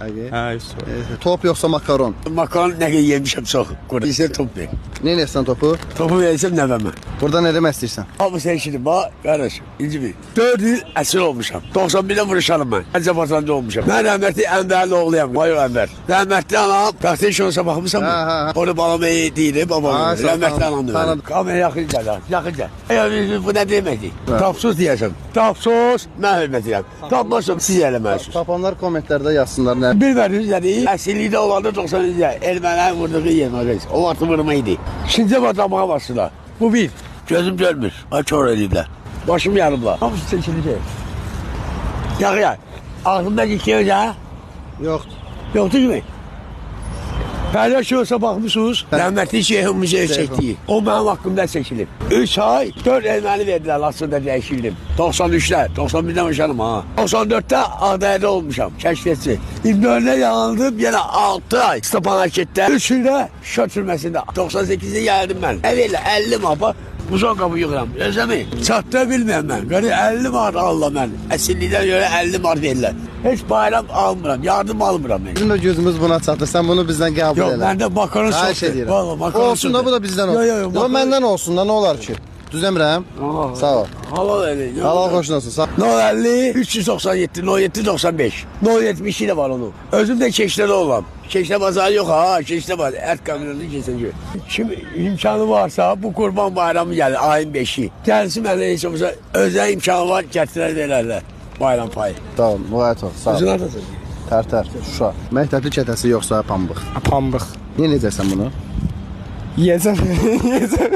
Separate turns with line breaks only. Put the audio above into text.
Həqiqi?
Hə, üstü.
Top yoxsa makaron?
Makaron nə qədər yemişəm çox. İstəyir top ver.
Nə edirsən topu?
Topu versəm nəvəmə.
Burada nə demək istəyirsən?
Abi sen şimdi bak kardeş, inci bir. 4 yıl esir olmuşam. 91'de vuruşalım ben. Əcəbatan'da olmuşam. Ben rahmetli Enver'li oğluyam. Vay Enver. Rahmetli anam, praktik şonsa bakmışsam mı? Onu babam iyi değil, babam. Rahmetli anam diyor. Kamera yakın gel, yakın gel. Bu ne demekti? Tapsız diyeceğim. Tapsız, ben hürmet edeyim. Tapmazsam siz eləməlisiniz.
Tapanlar kommentlərdə yazsınlar nə?
Bilmədiniz yani, əsirlikdə olanda 90'da ermənlərin vurduğu yemək. O vaxtı vurmaydı. Şimdi batamağa başladılar. Bu bir. Gözüm görmür. Açor elinde. Başım yanımda. Hamısı seçilecek. Yakıya. Ağzımda dikiyoruz ha.
Yoxdur.
Yoktu gibi. Paylaşıyorsa bakmışsınız. Rahmetli Şeyh'imize çektiği. O benim hakkımda seçilip. 3 ay 4 elmeni verdiler aslında değişildim. 93'te. 91'de yaşadım ha. 94'te Ağdaya'da olmuşam. Keşfetsi. 24'de yanıldım. Yine 6 ay. Stapan harekette. 3'ünde şot sürmesinde. 98'de geldim ben. Eviyle 50 mapa. Uzun kapı yıkıram. Özlemi. Çattığı bilmiyorum ben. Böyle 50 mart Allah ben. Esilliğden göre 50 mart verirler. Hiç bayram almıram. Yardım almıram ben.
Bizim də gözümüz buna çatır. Sən bunu bizdən qəbul
Yok
elə.
ben de makaron
Xahiş
sosu.
edirəm.
Valla makaron
Olsun da bu da bizdən olsun.
Yok.
Yox, məndən olsun da nə olar ki? Düz Əmrəm? Sağ ol.
Halal eli.
Halal xoşun olsun. Sağ ol.
No 50, 397, no 7, 95. No 70 de var onun. Özüm de Keşte'de olam. Keşte pazarı yok ha, Keşte var. Et kamyonu kesince. Şimdi imkanı varsa bu kurban bayramı gelir ayın 5'i. Gelsin ben de hiç olmasa özel imkanı var getirir verirler. Bayram payı.
Tamam, müğayət ol. Sağ ol.
Özün atasın.
Tərtər, Şuşa. Məktəbli kətəsi yoxsa pambıq?
Pambıq.
Niyə necəsən bunu?
Yiyəcəm. Yiyəcəm.